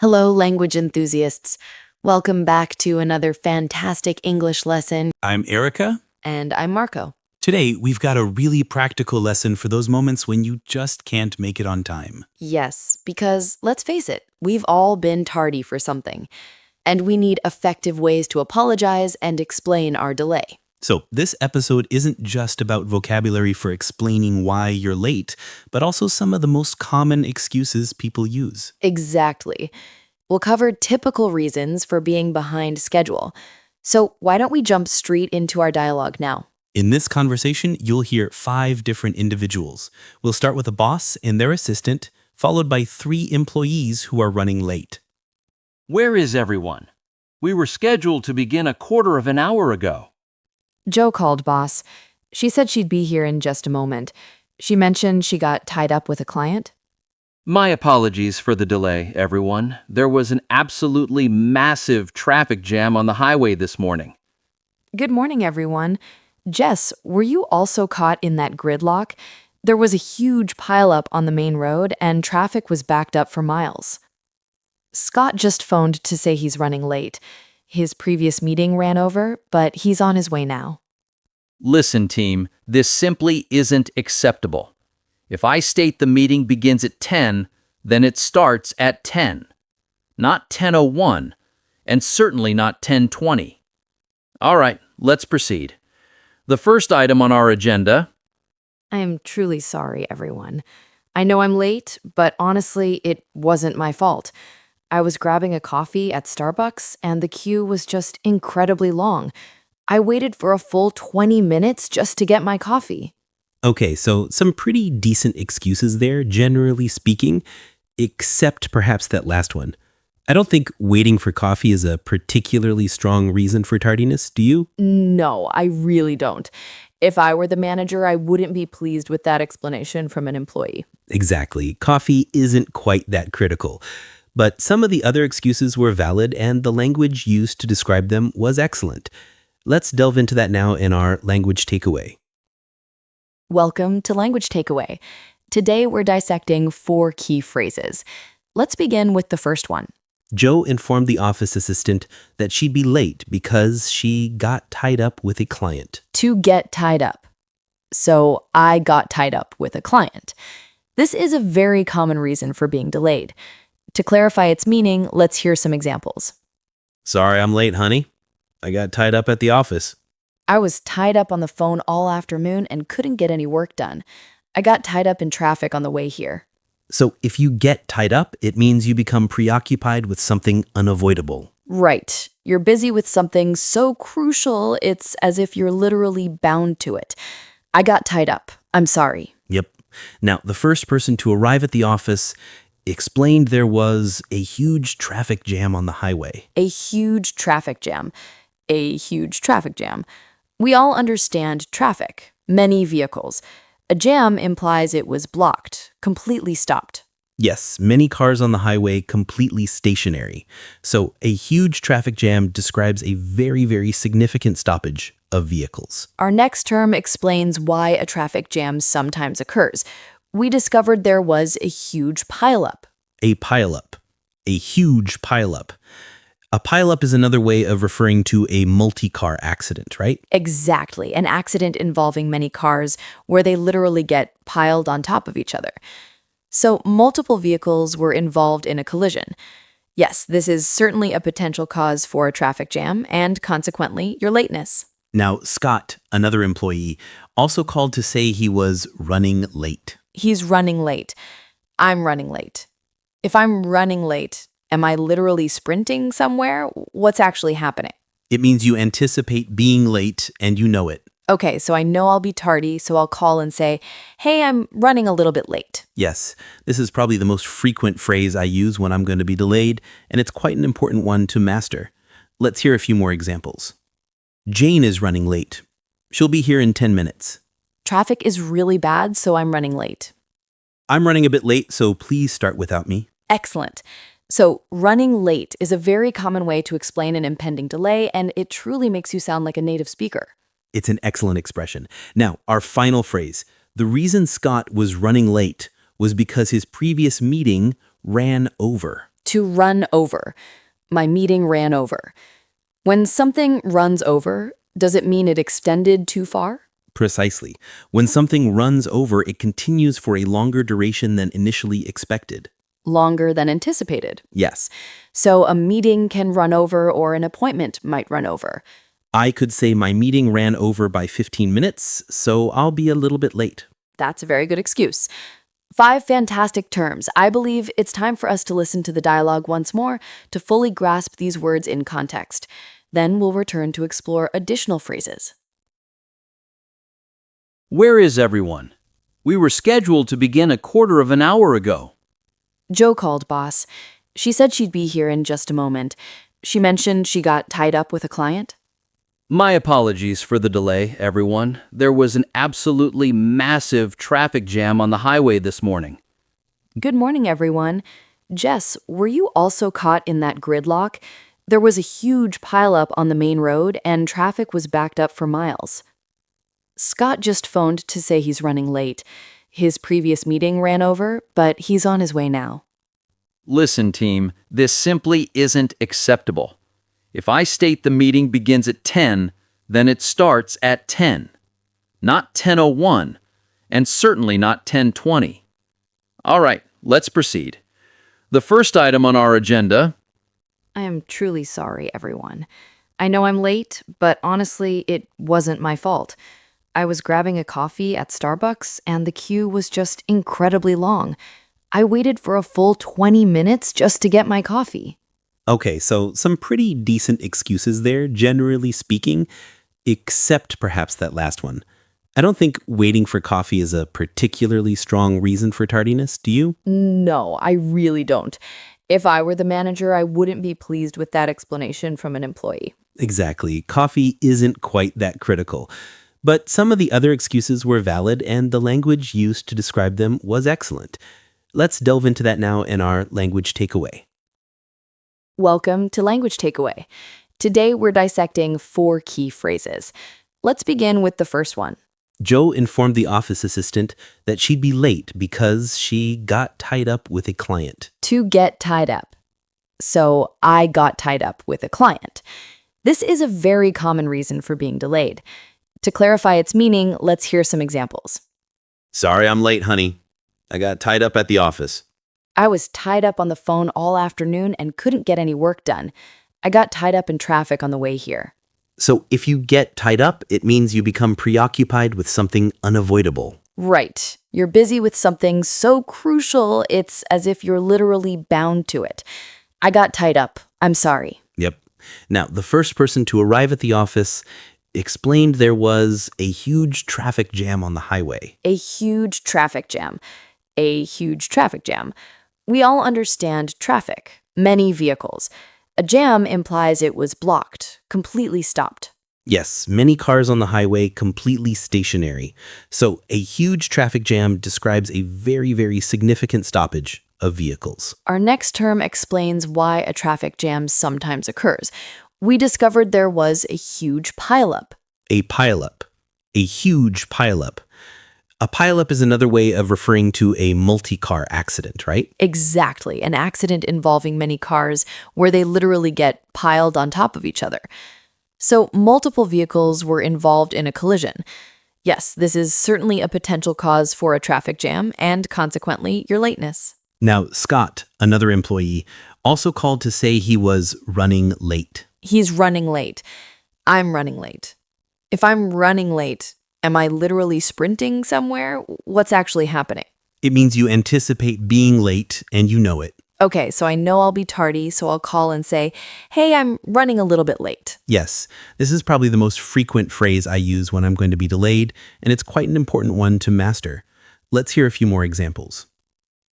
Hello, language enthusiasts. Welcome back to another fantastic English lesson. I'm Erica. And I'm Marco. Today, we've got a really practical lesson for those moments when you just can't make it on time. Yes, because let's face it, we've all been tardy for something, and we need effective ways to apologize and explain our delay. So, this episode isn't just about vocabulary for explaining why you're late, but also some of the most common excuses people use. Exactly. We'll cover typical reasons for being behind schedule. So why don't we jump straight into our dialogue now? In this conversation, you'll hear 5 different individuals. We'll start with a boss and their assistant, followed by 3 employees who are running late. Where is everyone? We were scheduled to begin a quarter of an hour ago. Jo called, boss. She said she'd be here in just a moment. She mentioned she got tied up with a client. My apologies for the delay, everyone. There was an absolutely massive traffic jam on the highway this morning. Good morning, everyone. Jess, were you also caught in that gridlock? There was a huge pileup on the main road, and traffic was backed up for miles. Scott just phoned to say he's running late. His previous meeting ran over, but he's on his way now. Listen, team, this simply isn't acceptable. If I state the meeting begins at 10, then it starts at 10. Not 10:01, and certainly not 10:20. All right, let's proceed. The first item on our agenda. I am truly sorry, everyone. I know I'm late, but honestly, it wasn't my fault. I was grabbing a coffee at Starbucks, and the queue was just incredibly long. I waited for a full 20 minutes just to get my coffee. Okay, so some pretty decent excuses there, generally speaking, except perhaps that last one. I don't think waiting for coffee is a particularly strong reason for tardiness, do you? No, I really don't. If I were the manager, I wouldn't be pleased with that explanation from an employee. Exactly. Coffee isn't quite that critical. But some of the other excuses were valid, and the language used to describe them was excellent. Let's delve into that now in our language takeaway. Welcome to Language Takeaway. Today we're dissecting 4 key phrases. Let's begin with the first one. Jo informed the office assistant that she'd be late because she got tied up with a client. To get tied up. So I got tied up with a client. This is a very common reason for being delayed. To clarify its meaning, let's hear some examples. Sorry, I'm late, honey. I got tied up at the office. I was tied up on the phone all afternoon and couldn't get any work done. I got tied up in traffic on the way here. So if you get tied up, it means you become preoccupied with something unavoidable. Right. You're busy with something so crucial, it's as if you're literally bound to it. I got tied up. I'm sorry. Yep. Now, the first person to arrive at the office explained there was a huge traffic jam on the highway. A huge traffic jam. A huge traffic jam. We all understand traffic, many vehicles. A jam implies it was blocked, completely stopped. Yes, many cars on the highway completely stationary. So a huge traffic jam describes a very, very significant stoppage of vehicles. Our next term explains why a traffic jam sometimes occurs. We discovered there was a huge pileup. A pileup. A huge pileup. A pileup is another way of referring to a multi-car accident, right? Exactly, an accident involving many cars where they literally get piled on top of each other. So multiple vehicles were involved in a collision. Yes, this is certainly a potential cause for a traffic jam and consequently your lateness. Now, Scott, another employee, also called to say he was running late. He's running late. I'm running late. If I'm running late, am I literally sprinting somewhere? What's actually happening? It means you anticipate being late and you know it. Okay, so I know I'll be tardy, so I'll call and say, hey, I'm running a little bit late. Yes, this is probably the most frequent phrase I use when I'm going to be delayed, and it's quite an important one to master. Let's hear a few more examples. Jane is running late. She'll be here in 10 minutes. Traffic is really bad, so I'm running late. I'm running a bit late, so please start without me. Excellent. So running late is a very common way to explain an impending delay, and it truly makes you sound like a native speaker. It's an excellent expression. Now, our final phrase. The reason Scott was running late was because his previous meeting ran over. To run over. My meeting ran over. When something runs over, does it mean it extended too far? Precisely. When something runs over, it continues for a longer duration than initially expected. Longer than anticipated. Yes. So a meeting can run over or an appointment might run over. I could say my meeting ran over by 15 minutes, so I'll be a little bit late. That's a very good excuse. 5 fantastic terms. I believe it's time for us to listen to the dialogue once more to fully grasp these words in context. Then we'll return to explore additional phrases. Where is everyone? We were scheduled to begin a quarter of an hour ago. Joe called, boss. She said she'd be here in just a moment. She mentioned she got tied up with a client. My apologies for the delay, everyone. There was an absolutely massive traffic jam on the highway this morning. Good morning, everyone. Jess, were you also caught in that gridlock? There was a huge pileup on the main road and traffic was backed up for miles. Scott just phoned to say he's running late. His previous meeting ran over, but he's on his way now. Listen, team, this simply isn't acceptable. If I state the meeting begins at 10, then it starts at 10. Not 10:01, and certainly not 10:20. All right, let's proceed. The first item on our agenda. I am truly sorry, everyone. I know I'm late, but honestly, it wasn't my fault. I was grabbing a coffee at Starbucks, and the queue was just incredibly long. I waited for a full 20 minutes just to get my coffee. Okay, so some pretty decent excuses there, generally speaking, except perhaps that last one. I don't think waiting for coffee is a particularly strong reason for tardiness, do you? No, I really don't. If I were the manager, I wouldn't be pleased with that explanation from an employee. Exactly. Coffee isn't quite that critical. But some of the other excuses were valid, and the language used to describe them was excellent. Let's delve into that now in our language takeaway. Welcome to Language Takeaway. Today we're dissecting 4 key phrases. Let's begin with the first one. Joe informed the office assistant that she'd be late because she got tied up with a client. To get tied up. So I got tied up with a client. This is a very common reason for being delayed. To clarify its meaning, let's hear some examples. Sorry I'm late, honey. I got tied up at the office. I was tied up on the phone all afternoon and couldn't get any work done. I got tied up in traffic on the way here. So if you get tied up, it means you become preoccupied with something unavoidable. Right. You're busy with something so crucial, it's as if you're literally bound to it. I got tied up. I'm sorry. Yep. Now, the first person to arrive at the office explained there was a huge traffic jam on the highway. A huge traffic jam. A huge traffic jam. We all understand traffic, many vehicles. A jam implies it was blocked, completely stopped. Yes, many cars on the highway completely stationary. So a huge traffic jam describes a very, very significant stoppage of vehicles. Our next term explains why a traffic jam sometimes occurs. We discovered there was a huge pileup. A pileup. A huge pileup. A pileup is another way of referring to a multi-car accident, right? Exactly, an accident involving many cars where they literally get piled on top of each other. So multiple vehicles were involved in a collision. Yes, this is certainly a potential cause for a traffic jam and consequently your lateness. Now, Scott, another employee, also called to say he was running late. He's running late. I'm running late. If I'm running late, am I literally sprinting somewhere? What's actually happening? It means you anticipate being late and you know it. Okay, so I know I'll be tardy, so I'll call and say, hey, I'm running a little bit late. Yes, this is probably the most frequent phrase I use when I'm going to be delayed, and it's quite an important one to master. Let's hear a few more examples.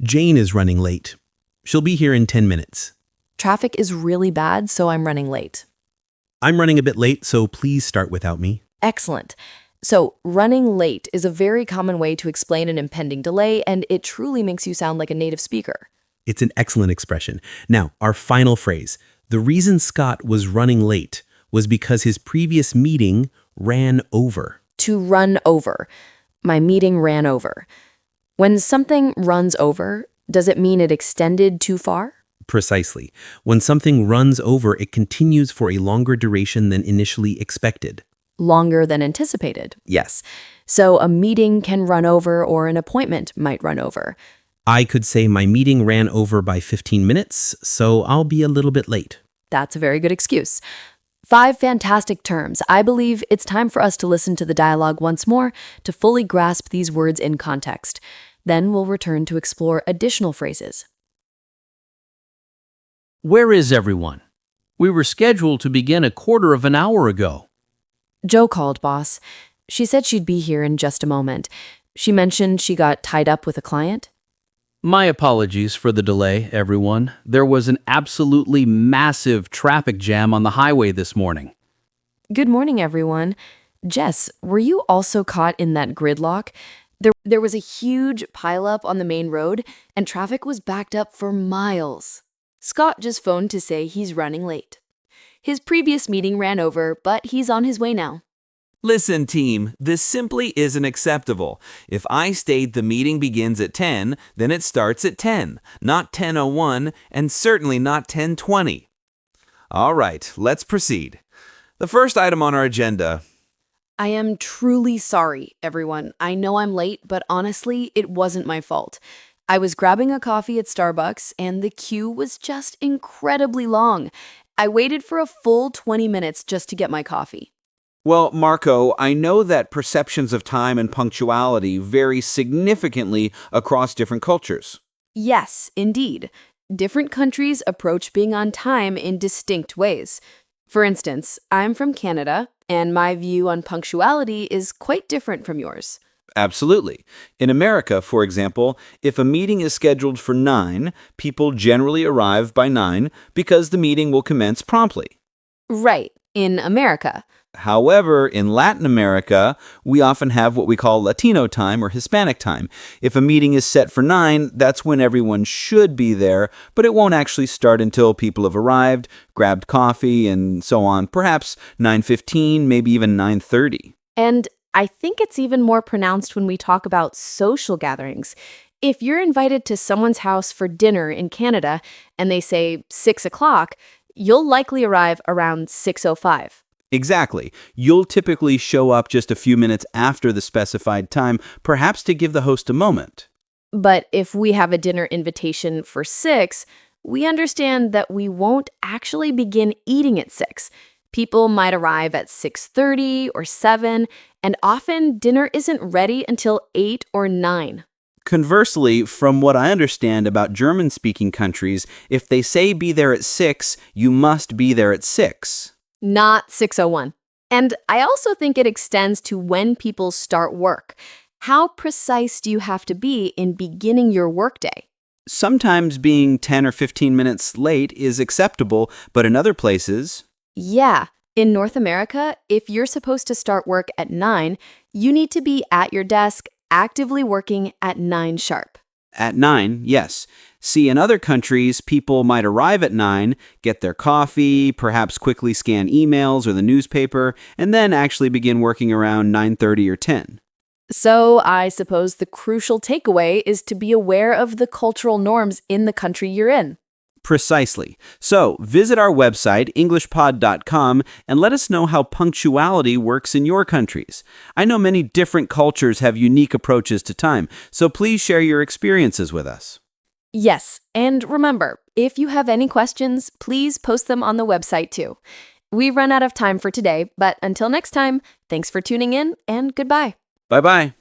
Jane is running late. She'll be here in 10 minutes. Traffic is really bad, so I'm running late. I'm running a bit late, so please start without me. Excellent. So, running late is a very common way to explain an impending delay, and it truly makes you sound like a native speaker. It's an excellent expression. Now, our final phrase. The reason Scott was running late was because his previous meeting ran over. To run over. My meeting ran over. When something runs over, does it mean it extended too far? Precisely. When something runs over, it continues for a longer duration than initially expected. Longer than anticipated. Yes. So a meeting can run over or an appointment might run over. I could say my meeting ran over by 15 minutes, so I'll be a little bit late. That's a very good excuse. 5 fantastic terms. I believe it's time for us to listen to the dialogue once more to fully grasp these words in context. Then we'll return to explore additional phrases. Where is everyone? We were scheduled to begin a quarter of an hour ago. Joe called, boss. She said she'd be here in just a moment. She mentioned she got tied up with a client. My apologies for the delay, everyone. There was an absolutely massive traffic jam on the highway this morning. Good morning, everyone. Jess, were you also caught in that gridlock? There was a huge pileup on the main road, and traffic was backed up for miles. Scott just phoned to say he's running late. His previous meeting ran over, but he's on his way now. Listen, team, this simply isn't acceptable. If I state the meeting begins at 10, then it starts at 10, not 10:01, and certainly not 10:20. All right, let's proceed. The first item on our agenda. I am truly sorry, everyone. I know I'm late, but honestly, it wasn't my fault. I was grabbing a coffee at Starbucks, and the queue was just incredibly long. I waited for a full 20 minutes just to get my coffee. Well, Marco, I know that perceptions of time and punctuality vary significantly across different cultures. Yes, indeed. Different countries approach being on time in distinct ways. For instance, I'm from Canada, and my view on punctuality is quite different from yours. Absolutely. In America, for example, if a meeting is scheduled for 9, people generally arrive by 9 because the meeting will commence promptly. Right, in America. However, in Latin America, we often have what we call Latino time or Hispanic time. If a meeting is set for 9, that's when everyone should be there, but it won't actually start until people have arrived, grabbed coffee, and so on, perhaps 9:15, maybe even 9:30. And I think it's even more pronounced when we talk about social gatherings. If you're invited to someone's house for dinner in Canada and they say 6 o'clock, you'll likely arrive around 6:05. Exactly. You'll typically show up just a few minutes after the specified time, perhaps to give the host a moment. But if we have a dinner invitation for 6, we understand that we won't actually begin eating at 6. People might arrive at 6:30 or 7, and often dinner isn't ready until 8 or 9. Conversely, from what I understand about German-speaking countries, if they say be there at 6, you must be there at 6. Not 6:01. And I also think it extends to when people start work. How precise do you have to be in beginning your workday? Sometimes being 10 or 15 minutes late is acceptable, but in other places, Yeah, in North America, if you're supposed to start work at 9, you need to be at your desk actively working at 9 sharp. at 9, yes. See, in other countries, people might arrive at 9, get their coffee, perhaps quickly scan emails or the newspaper, and then actually begin working around 9:30 or 10. So I suppose the crucial takeaway is to be aware of the cultural norms in the country you're in. Precisely. So, visit our website, EnglishPod.com, and let us know how punctuality works in your countries. I know many different cultures have unique approaches to time, so please share your experiences with us. Yes, and remember, if you have any questions, please post them on the website too. We've run out of time for today, but until next time, thanks for tuning in and goodbye. Bye-bye.